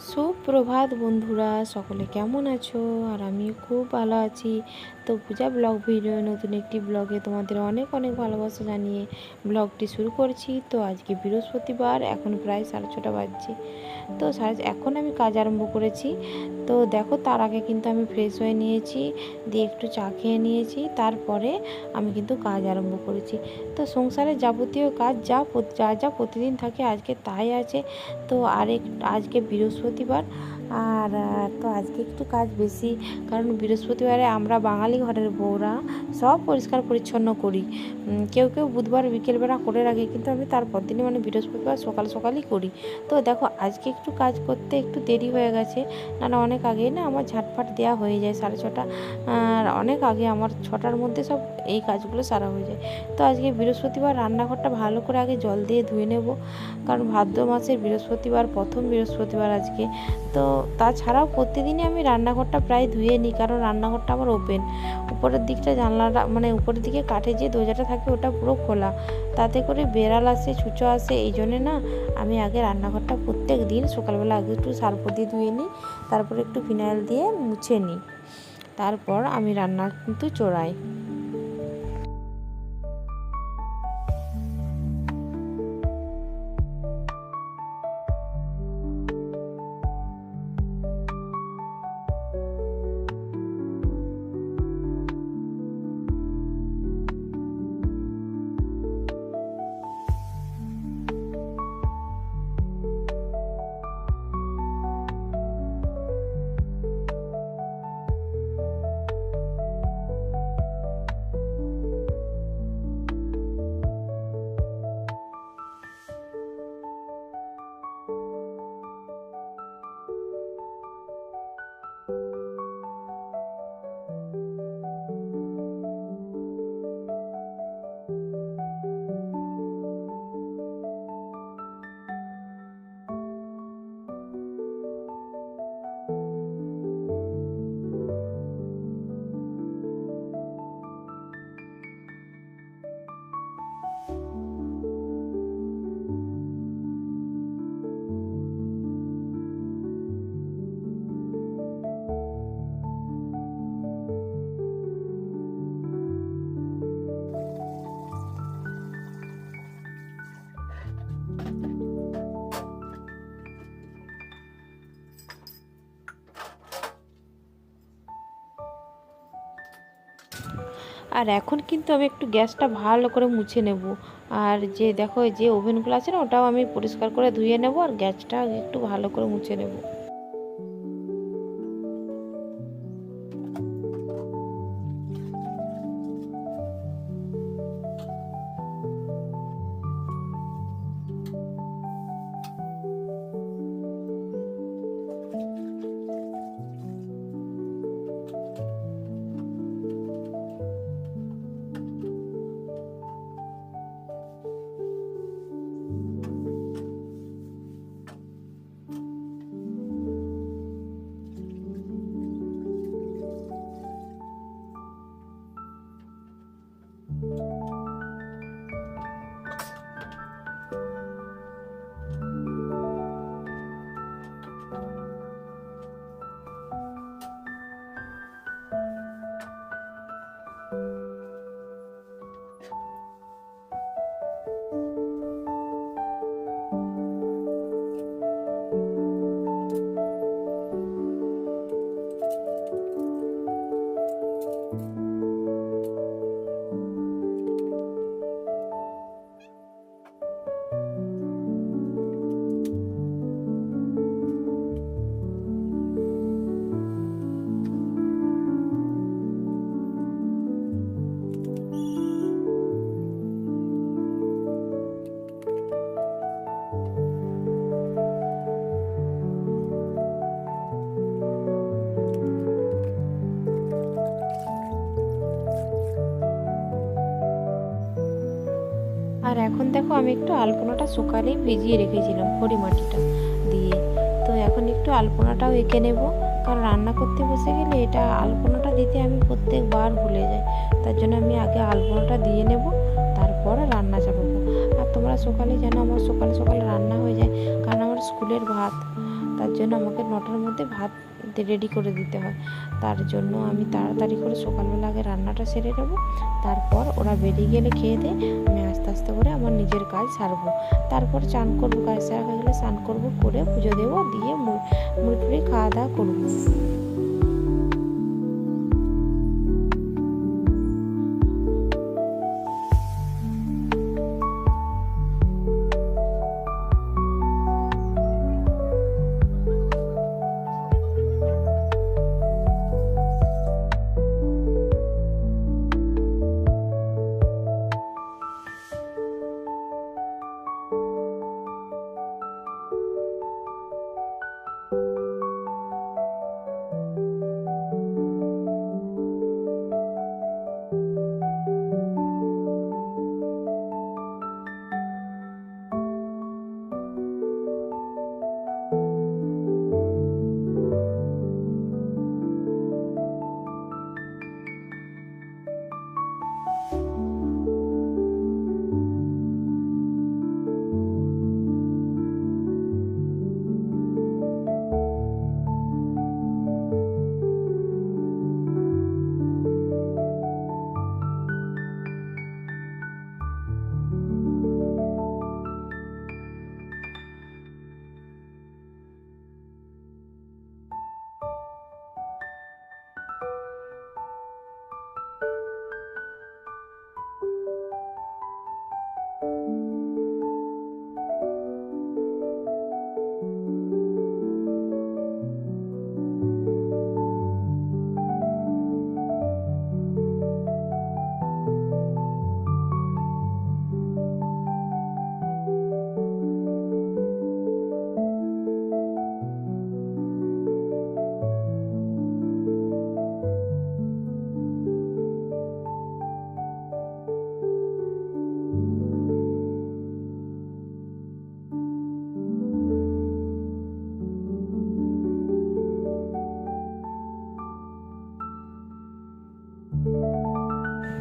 সুপ্রভাত বন্ধুরা, সকলে কেমন আছো? আর আমি খুব ভালো আছি। তো পূজা ব্লগ ভিডিও নতুন একটি ব্লগে তোমাদের অনেক অনেক ভালোবাসা জানিয়ে ব্লগটি শুরু করছি। তো আজকে বৃহস্পতিবার, এখন প্রায় 6:30 বাজছে। তো এখন আমি কাজ আরম্ভ করেছি। তো দেখো, তার আগে কিন্তু আমি ফ্রেশ হয়ে নিয়েছি, দিয়ে একটু চা খেয়ে নিয়েছি, তারপরে আমি কিন্তু কাজ আরম্ভ করেছি। তো সংসারের যাবতীয় কাজ যা যা প্রতিদিন থাকে আজকে তাই আছে। তো আজকে বৃহস্পতিবার, আর তো আজকে একটু কাজ বেশি, কারণ বৃহস্পতিবারে আমরা বাঙালি ঘরের বউরা সব পরিষ্কার পরিচ্ছন্ন করি। কেউ কেউ বুধবার বিকেলবেলা করে রাখে, কিন্তু আমি তারপর দিনই মানে বৃহস্পতিবার সকাল সকালই করি। তো দেখো, আজকে একটু কাজ করতে একটু দেরি হয়ে গেছে, না অনেক আগেই না আমার ঝাটফাট দেওয়া হয়ে যায় 6:30, আর অনেক আগে আমার 6টার মধ্যে সব এই কাজগুলো সারা হয়ে যায়। তো আজকে বৃহস্পতিবার রান্নাঘরটা ভালো করে আগে জল দিয়ে ধুয়ে নেব, কারণ ভাদ্র মাসের বৃহস্পতিবার, প্রথম বৃহস্পতিবার আজকে। তো তাছাড়াও প্রতিদিনই আমি রান্নাঘরটা প্রায় ধুয়ে নিই, কারণ রান্নাঘরটা আমার ওপেন। উপরের দিকটা জানলাটা মানে উপরের দিকে কাঠে যে দরজাটা থাকে ওটা পুরো খোলা, তাতে করে বেড়াল আসে, ছুঁচো আসে, এই জন্যে না আমি আগে রান্নাঘরটা প্রত্যেক দিন সকালবেলা আগে একটু সার্ফ দিয়ে ধুয়ে নিই, তারপরে একটু ফিনাইল দিয়ে মুছে নিই, তারপর আমি রান্না কিন্তু চড়াই। আর এখন কিন্তু আমি একটু গ্যাসটা ভালো করে মুছে নেব, আর যে দেখো যে ওভেনগুলো আছে না ওটাও আমি পরিষ্কার করে ধুয়ে নেব, আর গ্যাসটা একটু ভালো করে মুছে নেব। আর এখন দেখো, আমি একটু আলপনাটা সকালেই ভিজিয়ে রেখেছিলাম খড়ি মাটিটা দিয়ে। তো এখন একটু আলপনাটাও এঁকে নেব, কারণ রান্না করতে বসে গেলে এটা আলপনাটা দিতে আমি প্রত্যেকবার ভুলে যাই। তার জন্য আমি আগে আলপনাটা দিয়ে নেব, তারপর রান্না চাপাবো। আর তোমরা সকালে জানো আমার সকালে সকালে রান্না হয়ে যায়, কারণ আমার স্কুলের ভাত। তার জন্য আমাকে 9টার মধ্যে ভাত রেডি করে দিতে হয়। তার জন্য আমি তাড়াতাড়ি করে সকালবেলা আগে রান্নাটা সেরে নেবো, তারপর ওরা বেরিয়ে গেলে খেয়ে দিয়ে আমি আস্তে আস্তে করে আমার নিজের কাজ সারবো। তারপর চান করবো, কাজ সারা হয়ে গেলে স্নান করবো, করে পুজো দেবো, দিয়ে মুড়ি টুড়ি খাওয়া দাওয়া করবো।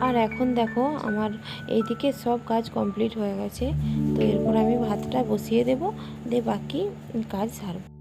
আর এখন দেখো আমার এইদিকে সব কাজ কমপ্লিট হয়ে গেছে। তো এরপর আমি ভাতটা বসিয়ে দেবো, দিয়ে বাকি কাজ সারবো।